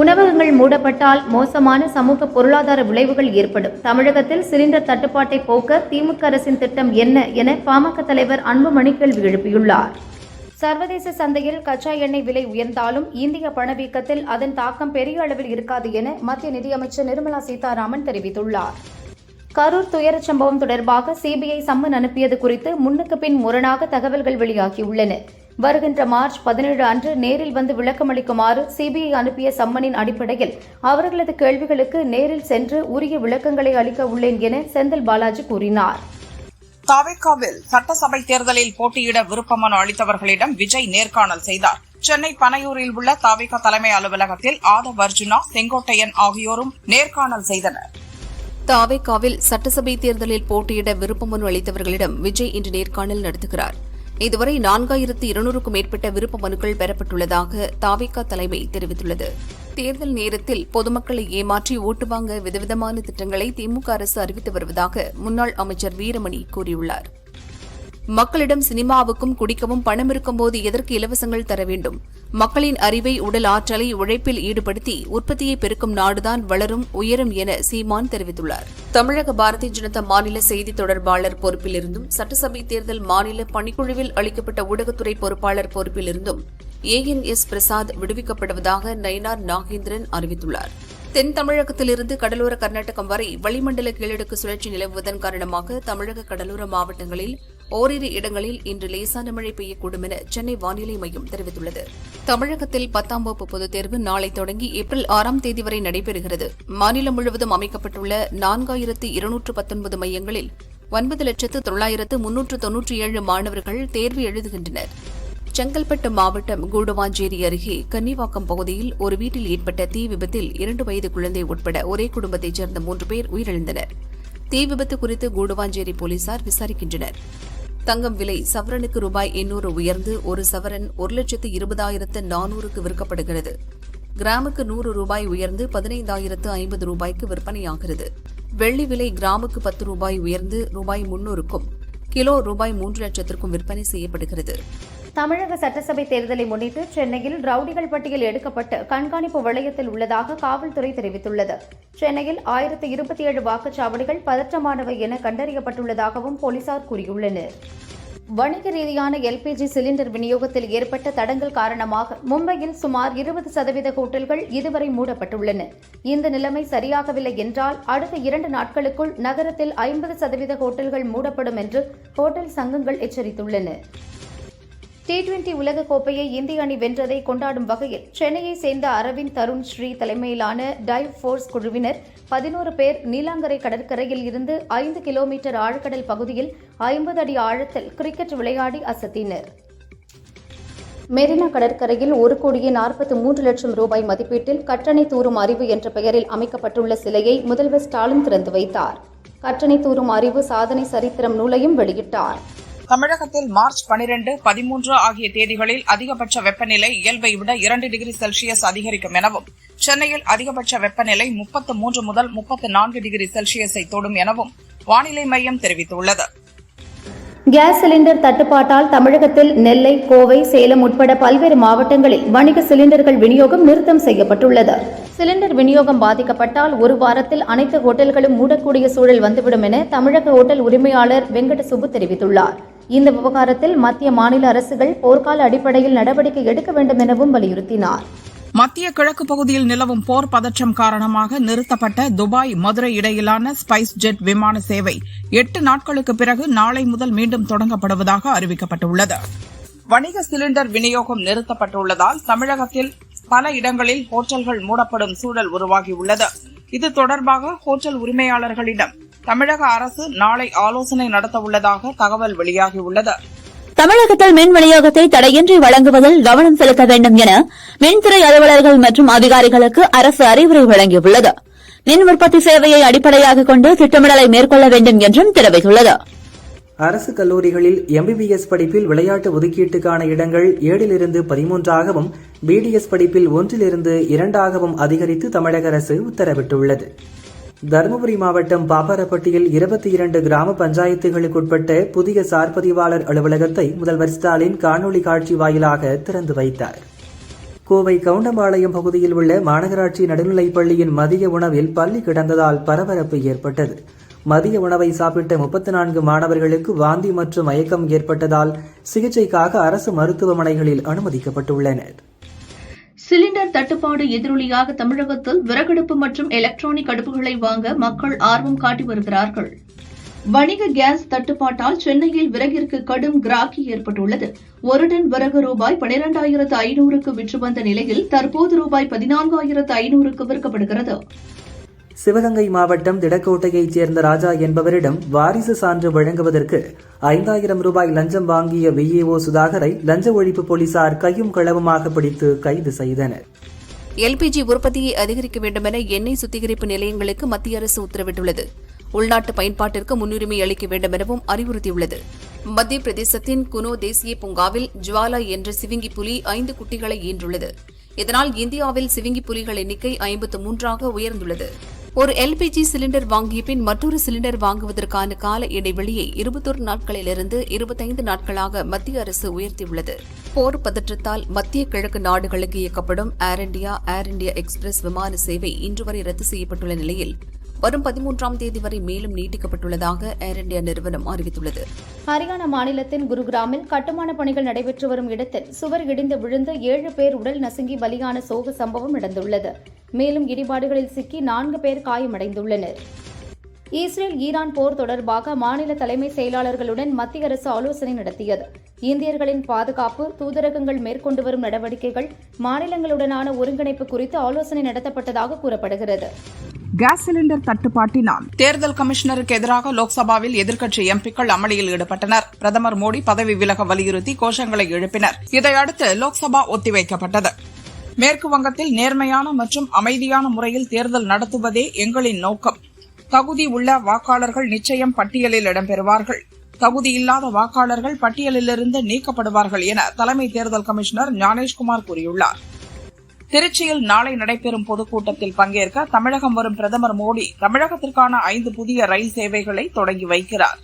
உணவகங்கள் மூடப்பட்டால் மோசமான சமூக பொருளாதார விளைவுகள் ஏற்படும். தமிழகத்தில் சிலிண்டர் தட்டுப்பாட்டை போக்க திமுக அரசின் திட்டம் என்ன என பாமக தலைவர் அன்புமணி கேள்வி எழுப்பியுள்ளார். சர்வதேச சந்தையில் கச்சா எண்ணெய் விலை உயர்ந்தாலும் இந்திய பணவீக்கத்தில் அதன் தாக்கம் பெரிய அளவில் இருக்காது என மத்திய நிதியமைச்சர் நிர்மலா சீதாராமன் தெரிவித்துள்ளார். கரூர் துயரச் சம்பவம் தொடர்பாக சிபிஐ சம்மன் அனுப்பியது குறித்து முன்னுக்கு பின் முரணாக தகவல்கள் வெளியாகியுள்ளன. வருகின்ற மார்ச் 17 அன்று நேரில் வந்து விளக்கமளிக்குமாறு சிபிஐ அனுப்பிய சம்மனின் அடிப்படையில் அவர்களது கேள்விகளுக்கு நேரில் சென்று உரிய விளக்கங்களை அளிக்க உள்ளேன் என செந்தில் பாலாஜி கூறினார். தவிகாவில் சட்டசபை தேர்தலில் போட்டியிட விருப்ப மனு அளித்தவர்களிடம் விஜய் நேர்காணல் செய்தார். சென்னை பனையூரில் உள்ள தவிக தலைமை அலுவலகத்தில் ஆதவ் அர்ஜுனா, செங்கோட்டையன் ஆகியோரும் நேர்காணல் செய்தனர். தவிகாவில் சட்டசபை தேர்தலில் போட்டியிட விருப்ப மனு அளித்தவர்களிடம் விஜய் இன்று நேர்காணல் நடத்துகிறார். இதுவரை 4200க்கும் மேற்பட்ட விருப்ப மனுக்கள் பெறப்பட்டுள்ளதாக தவிக தலைமை தெரிவித்துள்ளது. தேர்தல் நேரத்தில் பொதுமக்களை ஏமாற்றி ஓட்டு வாங்க விதவிதமான திட்டங்களை திமுக அரசு அறிவித்து வருவதாக முன்னாள் அமைச்சர் வீரமணி கூறியுள்ளார். மக்களிடம் சினிமாவுக்கும் குடிக்கவும் பணம் இருக்கும்போது எதற்கு இலவசங்கள் தர வேண்டும்? மக்களின் அறிவை, உடல் ஆற்றலை உழைப்பில் ஈடுபடுத்தி உற்பத்தியை பெருக்கும் நாடுதான் வளரும், உயரும் என சீமான் தெரிவித்துள்ளார். தமிழக பாரதிய ஜனதா மாநில செய்தி தொடர்பாளர் பொறுப்பிலிருந்தும் சட்டசபை தேர்தல் மாநில பணிக்குழுவில் அளிக்கப்பட்ட ஊடகத்துறை பொறுப்பாளர் பொறுப்பிலிருந்தும் ANS பிரசாத் விடுவிக்கப்படுவதாக நயினார் நாகேந்திரன் அறிவித்துள்ளார். தென் தமிழகத்திலிருந்து கடலோர கர்நாடகம் வரை வளிமண்டல கீழடுக்கு சுழற்சி நிலவுவதன் காரணமாக தமிழக கடலோர மாவட்டங்களில் ஓரிரு இடங்களில் இன்று லேசான மழை பெய்யக்கூடும் என சென்னை வானிலை மையம் தெரிவித்துள்ளது. தமிழகத்தில் 10ஆம் வகுப்பு பொதுத் தேர்வு நாளை தொடங்கி ஏப்ரல் 6ஆம் தேதி வரை நடைபெறுகிறது. மாநிலம் முழுவதும் அமைக்கப்பட்டுள்ள 4219 மையங்களில் 9,09,397 மாணவர்கள் தேர்வு எழுதுகின்றனர். செங்கல்பட்டு மாவட்டம் கூடுவாஞ்சேரி அருகே கன்னிவாக்கம் பகுதியில் ஒரு வீட்டில் ஏற்பட்ட தீ விபத்தில் 2 வயது குழந்தை உட்பட ஒரே குடும்பத்தைச் சேர்ந்த 3 பேர் உயிரிழந்தனர். தீ விபத்து குறித்து கூடுவாஞ்சேரி போலீசார் விசாரிக்கின்றனர். தங்கம் விலை சவரனுக்கு ரூபாய் 800 உயர்ந்து ஒரு சவரன் 1,20,400க்கு விற்கப்படுகிறது. கிராமுக்கு 100 ரூபாய் உயர்ந்து 15,050 ரூபாய்க்கு விற்பனையாகிறது. வெள்ளி விலை கிராமுக்கு 10 ரூபாய் உயர்ந்து ரூபாய் 300க்கும் கிலோ ரூபாய் 3 லட்சத்திற்கும் விற்பனை செய்யப்படுகிறது. தமிழக சட்டசபை தேர்தலை முன்னிட்டு சென்னையில் ரவுடிகள் பட்டியல் எடுக்கப்பட்டு கண்காணிப்பு வளையத்தில் உள்ளதாக காவல்துறை தெரிவித்துள்ளது. சென்னையில் 1027 வாக்குச்சாவடிகள் பதற்றமானவை என கண்டறியப்பட்டுள்ளதாகவும் போலீசார் கூறியுள்ளனர். வணிக ரீதியான LPG சிலிண்டர் விநியோகத்தில் ஏற்பட்ட தடங்கல் காரணமாக மும்பையில் சுமார் 20% ஹோட்டல்கள் இதுவரை மூடப்பட்டுள்ளன. இந்த நிலைமை சரியாகவில்லை என்றால் அடுத்த 2 நாட்களுக்குள் நகரத்தில் 50% ஹோட்டல்கள் மூடப்படும் என்று ஹோட்டல் சங்கங்கள் எச்சரித்துள்ளன. T20 உலகக்கோப்பையை இந்திய அணி வென்றதை கொண்டாடும் வகையில் சென்னையை சேர்ந்த அரவிந்த் தருண் ஸ்ரீ தலைமையிலான டைவ் ஃபோர்ஸ் குழுவினர் 11 பேர் நீலாங்கரை கடற்கரையில் இருந்து 5 கிலோமீட்டர் ஆழ்கடல் பகுதியில் 50 அடி ஆழத்தில் கிரிக்கெட் விளையாடி அசத்தினர். மெரினா கடற்கரையில் 1,43,00,000 ரூபாய் மதிப்பீட்டில் கற்றணை தூரும் அறிவு என்ற பெயரில் அமைக்கப்பட்டுள்ள சிலையை முதல்வர் ஸ்டாலின் திறந்து வைத்தார். கற்றணை தூரும் அறிவு சாதனை சரித்திரம் நூலையும் வெளியிட்டார். தமிழகத்தில் மார்ச் 12, 13 ஆகிய தேதிகளில் அதிகபட்ச வெப்பநிலை இயல்பை விட 2 டிகிரி செல்சியஸ் அதிகரிக்கும் எனவும் சென்னையில் அதிகபட்ச வெப்பநிலை 33 முதல் 34 டிகிரி செல்சியஸை தொடும் எனவும் வானிலை மையம் தெரிவித்துள்ளது. கேஸ் சிலிண்டர் தட்டுப்பாட்டால் தமிழகத்தில் நெல்லை, கோவை, சேலம் உட்பட பல்வேறு மாவட்டங்களில் வணிக சிலிண்டர்கள் விநியோகம் நிறுத்தம் செய்யப்பட்டுள்ளது. சிலிண்டர் விநியோகம் பாதிக்கப்பட்டால் ஒரு வாரத்தில் அனைத்து ஹோட்டல்களும் மூடக்கூடிய சூழல் வந்துவிடும் என தமிழக ஹோட்டல் உரிமையாளர் வெங்கட சுப்பு தெரிவித்துள்ளார். இந்த விவகாரத்தில் மத்திய மாநில அரசுகள் போர்க்கால அடிப்படையில் நடவடிக்கை எடுக்க வேண்டும் எனவும் வலியுறுத்தினார். மத்திய கிழக்கு பகுதியில் நிலவும் போர் பதற்றம் காரணமாக நிறுத்தப்பட்ட துபாய் மதுரை இடையிலான ஸ்பைஸ் ஜெட் விமான சேவை 8 நாட்களுக்கு பிறகு நாளை முதல் மீண்டும் தொடங்கப்படுவதாக அறிவிக்கப்பட்டுள்ளது. வணிக சிலிண்டர் விநியோகம் நிறுத்தப்பட்டுள்ளதால் தமிழகத்தில் பல இடங்களில் ஹோட்டல்கள் மூடப்படும் சூழல் உருவாகியுள்ளது. இது தொடர்பாக ஹோட்டல் உரிமையாளர்களிடம் தமிழக அரசு நாளை ஆலோசனை நடத்தவுள்ளதாக தகவல் வெளியாகியுள்ளது. தமிழகத்தில் மின் விநியோகத்தை தடையின்றி வழங்குவதில் கவனம் செலுத்த வேண்டும் என மின்துறை அலுவலர்கள் மற்றும் அதிகாரிகளுக்கு அரசு அறிவுரை வழங்கியுள்ளது. மின் உற்பத்தி சேவையை அடிப்படையாக கொண்டு திட்டமிடலை மேற்கொள்ள வேண்டும் என்றும் தெரிவித்துள்ளது. அரசு கல்லூரிகளில் MBBS படிப்பில் விளையாட்டு ஒதுக்கீட்டுக்கான இடங்கள் 7லிருந்து 13ஆகவும் BDS படிப்பில் 1லிருந்து 2ஆகவும் அதிகரித்து தமிழக அரசு உத்தரவிட்டுள்ளது. தருமபுரி மாவட்டம் பாப்பாரப்பட்டியில் 22 கிராம பஞ்சாயத்துகளுக்குட்பட்ட புதிய சார்பதிவாளர் அலுவலகத்தை முதல்வர் ஸ்டாலின் காணொலி காட்சி வாயிலாக திறந்து வைத்தார். கோவை கவுண்டம்பாளையம் பகுதியில் உள்ள மாநகராட்சி நடுநிலைப் பள்ளியின் மதிய உணவில் பள்ளி கிடந்ததால் பரபரப்பு ஏற்பட்டது. மதிய உணவை சாப்பிட்ட 34 மாணவர்களுக்கு வாந்தி மற்றும் மயக்கம் ஏற்பட்டதால் சிகிச்சைக்காக அரசு மருத்துவமனைகளில் அனுமதிக்கப்பட்டுள்ளனர். சிலிண்டர் தட்டுப்பாடு எதிரொலியாக தமிழகத்தில் விறகடுப்பு மற்றும் எலக்ட்ரானிக் அடுப்புகளை வாங்க மக்கள் ஆர்வம் காட்டி வருகிறார்கள். வணிக கேஸ் தட்டுப்பாட்டால் சென்னையில் விறகிற்கு கடும் கிராக்கி ஏற்பட்டுள்ளது. ஒரு டன் விறகு ரூபாய் 12,500க்கு விற்று வந்த நிலையில் தற்போது ரூபாய் 14,500க்கு விற்கப்படுகிறது. சிவகங்கை மாவட்டம் திடக்கோட்டையைச் சேர்ந்த ராஜா என்பவரிடம் வாரிசு சான்று வழங்குவதற்கு 5,000 ரூபாய் லஞ்சம் வாங்கிய VAO சுதாகரை லஞ்ச ஒழிப்பு போலீசார் கையும் களவுமாக பிடித்து கைது செய்தனர். LPG உற்பத்தியை அதிகரிக்க வேண்டுமென எண்ணெய் சுத்திகரிப்பு நிலையங்களுக்கு மத்திய அரசு உத்தரவிட்டுள்ளது. உள்நாட்டு பயன்பாட்டிற்கு முன்னுரிமை அளிக்க வேண்டும் எனவும் அறிவுறுத்தியுள்ளது. மத்திய பிரதேசத்தின் குனோ தேசிய பூங்காவில் ஜுவாலா என்ற சிவிங்கி புலி 5 குட்டிகளை ஈன்றுள்ளது. இதனால் இந்தியாவில் சிவிங்கி புலிகள் எண்ணிக்கை 53ஆக உயர்ந்துள்ளது. ஒரு LPG சிலிண்டர் வாங்கிய பின் மற்றொரு சிலிண்டர் வாங்குவதற்கான கால இடைவெளியை 21 நாட்களிலிருந்து 25 நாட்களாக மத்திய அரசு உயர்த்தியுள்ளது. போர் பதற்றத்தால் மத்திய கிழக்கு நாடுகளுக்கு இயக்கப்படும் ஏர் இண்டியா எக்ஸ்பிரஸ் விமான சேவை இன்று வரை ரத்து செய்யப்பட்டுள்ள நிலையில் வரும் 13ஆம் தேதி வரை மேலும் நீட்டிக்கப்பட்டுள்ளதாக ஏர் இண்டியா நிறுவனம் அறிவித்துள்ளது. ஹரியானா மாநிலத்தின் குருகிராமில் கட்டுமான பணிகள் நடைபெற்று வரும் இடத்தில் சுவர் இடிந்து விழுந்து 7 பேர் உடல் நசுங்கி பலியான சோக சம்பவம் நடந்துள்ளது. மேலும் இடிபாடுகளில் சிக்கி 4 பேர் காயமடைந்துள்ளனர். இஸ்ரேல் ஈரான் போர் தொடர்பாக மாநில தலைமை செயலாளர்களுடன் மத்திய அரசு ஆலோசனை நடத்தியது. இந்தியர்களின் பாதுகாப்பு, தூதரகங்கள் மேற்கொண்டு வரும் நடவடிக்கைகள், மாநிலங்களுடனான ஒருங்கிணைப்பு குறித்து ஆலோசனை நடத்தப்பட்டதாக கூறப்படுகிறது. கேஸ் சிலிண்டர் தட்டுப்பாட்டினால் தேர்தல் கமிஷனருக்கு எதிராக லோக்சபாவில் எதிர்க்கட்சி எம்பிக்கள் அமளியில் ஈடுபட்டனர். பிரதமர் மோடி பதவி விலக வலியுறுத்தி கோஷங்களை எழுப்பினர். இதையடுத்து லோக்சபா ஒத்திவைக்கப்பட்டது. மேற்கு வங்கத்தில் நேர்மையான மற்றும் அமைதியான முறையில் தேர்தல் நடத்துவதே எங்களின் நோக்கம். தகுதி உள்ள வாக்காளர்கள் நிச்சயம் பட்டியலில் இடம்பெறுவார்கள். தகுதியில்லாத வாக்காளர்கள் பட்டியலிலிருந்து நீக்கப்படுவார்கள் என தலைமை தேர்தல் கமிஷனர் ஞானேஷ்குமார் கூறியுள்ளார். திருச்சியில் நாளை நடைபெறும் பொதுக்கூட்டத்தில் பங்கேற்க தமிழகம் வரும் பிரதமர் மோடி தமிழகத்திற்கான 5 புதிய ரயில் சேவைகளை தொடங்கி வைக்கிறார்.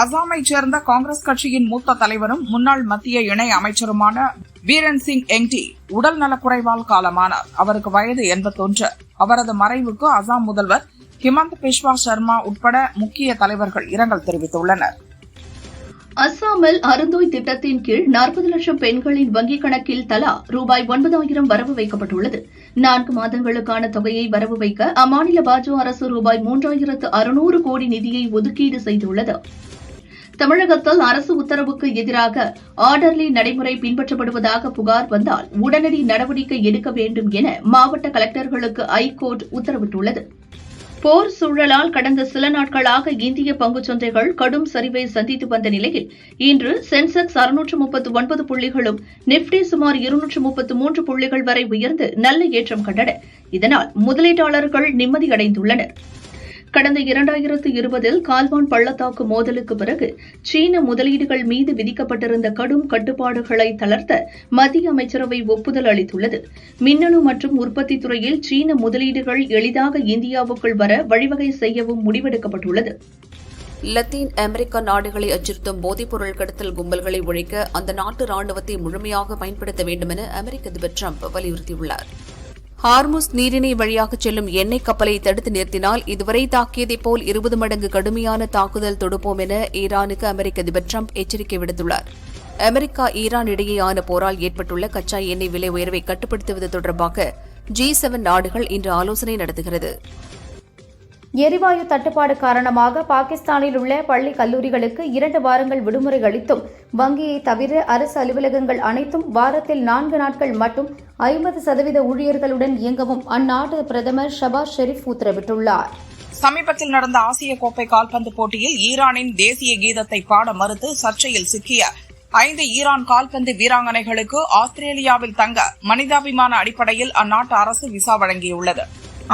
அசாமைச் சேர்ந்த காங்கிரஸ் கட்சியின் மூத்த தலைவரும் முன்னாள் மத்திய இணை அமைச்சருமான பீரன் சிங் எங்டி உடல் நலக்குறைவால் காலமானார். அவருக்கு வயது 81. அவரது மறைவுக்கு அசாம் முதல்வர் ஹிமந்த் பிஸ்வா சர்மா உட்பட முக்கிய தலைவர்கள் இரங்கல் தெரிவித்துள்ளனர். அஸ்ஸாமில் அருந்தோய் திட்டத்தின் கீழ் 40 லட்சம் பெண்களின் வங்கிக் கணக்கில் தலா ரூபாய் 9,000 வரவு வைக்கப்பட்டுள்ளது. 4 மாதங்களுக்கான தொகையை வரவு வைக்க அம்மாநில பாஜக அரசு ரூபாய் 3,600 கோடி நிதியை ஒதுக்கீடு செய்துள்ளது. தமிழகத்தில் அரசு உத்தரவுக்கு எதிராக ஆர்டர்லி நடைமுறை பின்பற்றப்படுவதாக புகார் வந்தால் உடனடி நடவடிக்கை எடுக்க வேண்டும் என மாவட்ட கலெக்டர்களுக்கு ஐகோர்ட் உத்தரவிட்டுள்ளது. போர் சூழலால் கடந்த சில நாட்களாக இந்திய பங்குச் சந்தைகள் கடும் சரிவை சந்தித்து வந்த நிலையில் இன்று சென்செக்ஸ் 639 புள்ளிகளும் நிப்டி சுமார் 233 புள்ளிகள் வரை உயர்ந்து நல்ல ஏற்றம் கண்டன. இதனால் முதலீட்டாளர்கள் நிம்மதியடைந்துள்ளனர். கடந்த 2020 கால்வான் பள்ளத்தாக்கு மோதலுக்கு பிறகு சீன முதலீடுகள் மீது விதிக்கப்பட்டிருந்த கடும் கட்டுப்பாடுகளை தளர்த்த மத்திய அமைச்சரவை ஒப்புதல் அளித்துள்ளது. மின்னணு மற்றும் உற்பத்தி துறையில் சீன முதலீடுகள் எளிதாக இந்தியாவுக்குள் வர வழிவகை செய்யவும் முடிவெடுக்கப்பட்டுள்ளது. லத்தீன் அமெரிக்க நாடுகளை அச்சுறுத்தும் போதைப்பொருள் கடத்தல் கும்பல்களை ஒழிக்க அந்த நாட்டு ராணுவத்தை முழுமையாக பயன்படுத்த வேண்டும் என அமெரிக்க அதிபர் டிரம்ப் வலியுறுத்தியுள்ளார். ஹார்முஸ் நீரிணை வழியாக செல்லும் எண்ணெய் கப்பலை தடுத்து நிறுத்தினால் இதுவரை தாக்கியதைப் போல் 20 மடங்கு கடுமையான தாக்குதல் தொடுப்போம் என ஈரானுக்கு அமெரிக்க அதிபர் டிரம்ப் எச்சரிக்கை விடுத்துள்ளார். அமெரிக்கா ஈரான் இடையேயான போரால் ஏற்பட்டுள்ள கச்சா எண்ணெய் விலை உயர்வை கட்டுப்படுத்துவது தொடர்பாக G7 நாடுகள் இன்று ஆலோசனை நடத்துகிறது. எரிவாயு தட்டுப்பாடு காரணமாக பாகிஸ்தானில் உள்ள பள்ளி கல்லூரிகளுக்கு 2 வாரங்கள் விடுமுறை அளித்தும் வங்கியை தவிர அரசு அலுவலகங்கள் அனைத்தும் வாரத்தில் 4 நாட்கள் மட்டும் 50% ஊழியர்களுடன் இயங்கவும் அந்நாட்டு பிரதமர் ஷபாஸ் ஷெரீப் உத்தரவிட்டுள்ளார். சமீபத்தில் நடந்த ஆசிய கோப்பை கால்பந்து போட்டியில் ஈரானின் தேசிய கீதத்தை பாட மறுத்து சர்ச்சையில் சிக்கிய 5 ஈரான் கால்பந்து வீராங்கனைகளுக்கு ஆஸ்திரேலியாவில் தங்க மனிதாபிமான அடிப்படையில் அந்நாட்டு அரசு விசா வழங்கியுள்ளது.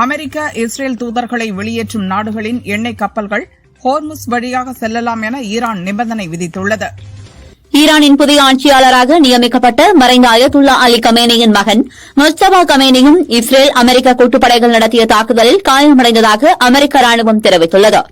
அமெரிக்க, இஸ்ரேல் தூதர்களை வெளியேற்றும் நாடுகளின் எண்ணெய் கப்பல்கள் ஹோர்முஸ் வழியாக செல்லலாம் என ஈரான் நிபந்தனை விதித்துள்ளது. ஈரானின் புதிய ஆட்சியாளராக நியமிக்கப்பட்ட மறைந்த அயதுல்லா அலி கமேனியின் மகன் முஸ்தபா கமேனியும் இஸ்ரேல் அமெரிக்க கூட்டுப்படைகள் நடத்திய தாக்குதலில் காயமடைந்ததாக அமெரிக்க ராணுவம் தெரிவித்துள்ளது.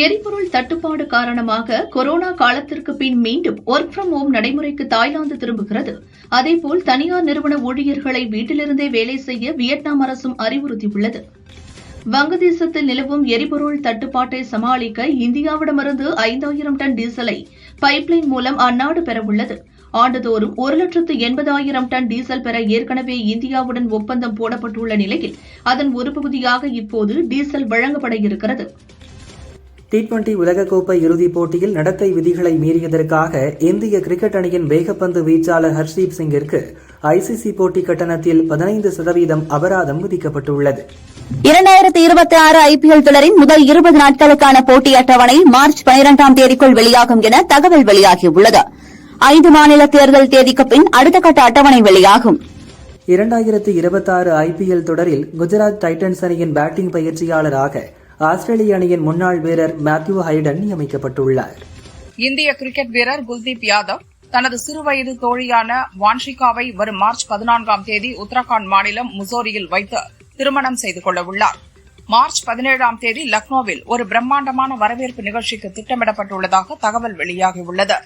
எரிபொருள் தட்டுப்பாடு காரணமாக கொரோனா காலத்திற்கு பின் மீண்டும் ஒர்க் ஃப்ரம் ஹோம் நடைமுறைக்கு தாய்லாந்து திரும்புகிறது. அதேபோல் தனியார் நிறுவன ஊழியர்களை வீட்டிலிருந்தே வேலை செய்ய வியட்நாம் அரசும் அறிவுறுத்தியுள்ளது. வங்கதேசத்தில் நிலவும் எரிபொருள் தட்டுப்பாட்டை சமாளிக்க இந்தியாவிடமிருந்து 5000 டன் டீசலை பைப்லைன் மூலம் அந்நாடு பெறவுள்ளது. ஆண்டுதோறும் 1,80,000 டன் டீசல் பெற ஏற்கனவே இந்தியாவுடன் ஒப்பந்தம் போடப்பட்டுள்ள நிலையில் அதன் ஒரு பகுதியாக இப்போது டீசல் வழங்கப்பட இருக்கிறது. T20 உலகக்கோப்பை இறுதிப் போட்டியில் நடத்தை விதிகளை மீறியதற்காக இந்திய கிரிக்கெட் அணியின் வேகப்பந்து வீச்சாளர் ஹர்ஷ்தீப் சிங்கிற்கு ICC போட்டி கட்டணத்தில் 15% அபராதம் விதிக்கப்பட்டுள்ளது. 2026 IPL தொடரின் முதல் 20 நாட்களுக்கான போட்டி அட்டவணை மார்ச் 12ஆம் தேதிக்குள் வெளியாகும் என தகவல் வெளியாகியுள்ளது. 5 மாநில தேர்தல் தேதிக்கு பின் அடுத்த கட்ட அட்டவணை வெளியாகும். 2026 IPL தொடரில் குஜராத் டைட்டன்ஸ் அணியின் பேட்டிங் பயிற்சியாளராக ஆஸ்திரேலிய அணியின் முன்னாள் வீரர் மேத்யூ ஹைடன் நியமிக்கப்பட்டுள்ளார். இந்திய கிரிக்கெட் வீரர் குல்தீப் யாதவ் தனது சிறுவயது தோழியான வான்ஷிகாவை வரும் மார்ச் 14ஆம் தேதி உத்தரகாண்ட் மாநிலம் முசோரியில் வைத்து திருமணம் செய்து கொள்ள உள்ளார். மார்ச் 17ஆம் தேதி லக்னோவில் ஒரு பிரம்மாண்டமான வரவேற்பு நிகழ்ச்சிக்கு திட்டமிடப்பட்டுள்ளதாக தகவல் வெளியாகியுள்ளது.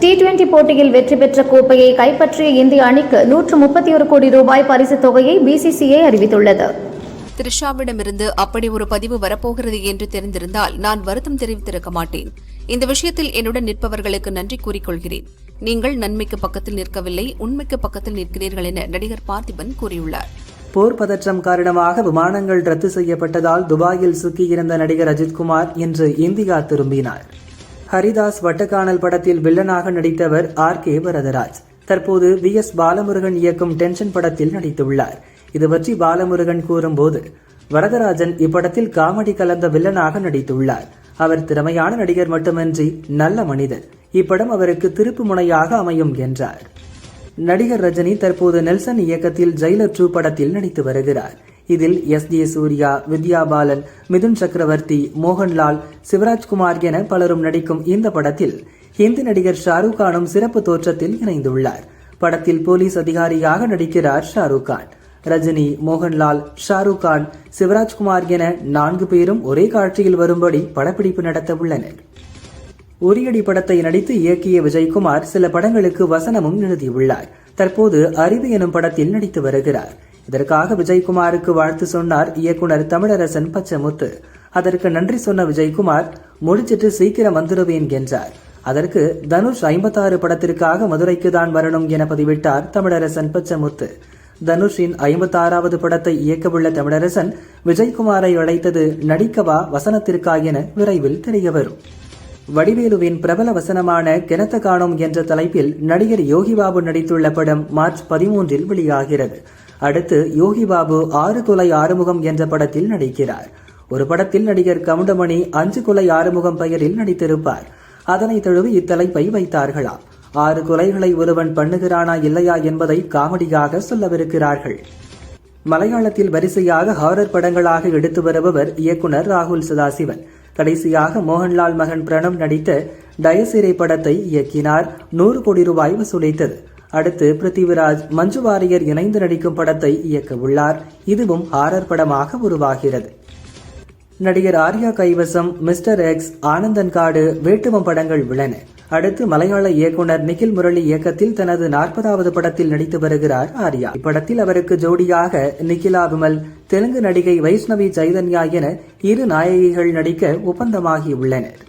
T20 போட்டியில் வெற்றி பெற்ற கோப்பையை கைப்பற்றிய இந்திய அணிக்கு 131 கோடி ரூபாய் பரிசுத் தொகையை BCCI அறிவித்துள்ளது. த்ரிஷாவிடமிருந்து அப்படி ஒரு பதிவு வரப்போகிறது என்று தெரிந்திருந்தால் நான் வருத்தம் தெரிவித்திருக்க மாட்டேன். இந்த விஷயத்தில் என்னுடன் நிற்பவர்களுக்கு நன்றி கூறிக்கொள்கிறேன். நீங்கள் நன்மைக்கு பக்கத்தில் நிற்கவில்லை, உண்மைக்கு பக்கத்தில் நிற்கிறீர்கள் என நடிகர் பார்த்திபன் கூறியுள்ளார். போர் பதற்றம் காரணமாக விமானங்கள் ரத்து செய்யப்பட்டதால் துபாயில் சிக்கியிருந்த நடிகர் அஜித்குமார் இன்று இந்தியா திரும்பினார். ஹரிதாஸ் வட்டக்கானல் படத்தில் வில்லனாக நடித்தவர் RK வரதராஜ் தற்போது VS பாலமுருகன் இயக்கும் டென்ஷன் படத்தில் நடித்துள்ளார். இது பற்றி பாலமுருகன் கூறும்போது, வரதராஜன் இப்படத்தில் காமெடி கலந்த வில்லனாக நடித்துள்ளார். அவர் திறமையான நடிகர் மட்டுமின்றி நல்ல மனிதர். இப்படம் அவருக்கு திருப்பு முனையாக அமையும் என்றார். நடிகர் ரஜினி தற்போது நெல்சன் இயக்கத்தில் ஜெயிலர் 2 படத்தில் நடித்து வருகிறார். இதில் SJ சூர்யா, வித்யா பாலன், மிதுன் சக்கரவர்த்தி, மோகன்லால், சிவராஜ்குமார் என பலரும் நடிக்கும் இந்த படத்தில் ஹிந்தி நடிகர் ஷாருக் கானும் சிறப்பு தோற்றத்தில் இணைந்துள்ளார். படத்தில் போலீஸ் அதிகாரியாக நடிக்கிறார் ஷாருக் கான். ரஜினி, மோகன்லால், ஷாருக் கான், சிவராஜ்குமார் என 4 பேரும் ஒரே காட்சியில் வரும்படி படப்பிடிப்பு நடத்த உள்ளனர். உரியடி படத்தை நடித்து இயக்கிய விஜயகுமார் சில படங்களுக்கு வசனமும் எழுதியுள்ளார். தற்போது அறிவு எனும் படத்தில் நடித்து வருகிறார். இதற்காக விஜயகுமாருக்கு வாழ்த்து சொன்னார் இயக்குனர் தமிழரசன் பச்சமுத்து. அதற்கு நன்றி சொன்ன விஜயகுமார், முடிச்சிட்டு சீக்கிரம் வந்துடுவேன் என்றார். அதற்கு தனுஷ் 56 படத்திற்காக மதுரைக்கு தான் வரணும் என பதிவிட்டார் தமிழரசன் பச்சமுத்து. தனுஷின் 56வது படத்தை இயக்கவுள்ள தமிழரசன் விஜயகுமாரை அழைத்தது நடிக்கவா வசனத்திற்கா என விரைவில் தெரியவரும். வடிவேலுவின் பிரபல வசனமான கிணத்த காணோம் என்ற தலைப்பில் நடிகர் யோகிபாபு நடித்துள்ள படம் மார்ச் 13 வெளியாகிறது. அடுத்து யோகிபாபு 6 கொலை ஆறுமுகம் என்ற படத்தில் நடிக்கிறார். ஒரு படத்தில் நடிகர் கவுண்டமணி 5 கொலை ஆறுமுகம் பெயரில் நடித்திருப்பார். அதனை தழுவி இத்தலைப்பை வைத்தார்களாம். 6 கொலைகளை ஒருவன் பண்ணுகிறானா இல்லையா என்பதை காமெடியாக சொல்லவிருக்கிறார்கள். மலையாளத்தில் வரிசையாக ஹாரர் படங்களாக எடுத்து வருபவர் இயக்குனர் ராகுல் சதாசிவன். கடைசியாக மோகன்லால் மகன் பிரணவ் நடித்த டயசிரை படத்தை இயக்கினார். 100 கோடி ரூபாய் வசூலித்தது. அடுத்து பிருத்திவிராஜ், மஞ்சு வாரியர் இணைந்து நடிக்கும் படத்தை இயக்க உள்ளார். இதுவும் ஹாரர் படமாக உருவாகிறது. நடிகர் ஆர்யா கைவசம் மிஸ்டர் எக்ஸ், ஆனந்தன் காடு, வேட்டுவம் படங்கள் உள்ளன. அடுத்து மலையாள இயக்குனர் நிகில் முரளி இயக்கத்தில் தனது 40வது படத்தில் நடித்து வருகிறார் ஆர்யா. இப்படத்தில் அவருக்கு ஜோடியாக நிகிலா விமல், தெலுங்கு நடிகை வைஷ்ணவி சைதன்யா என 2 நாயகிகள் நடிக்க ஒப்பந்தமாகியுள்ளனர்.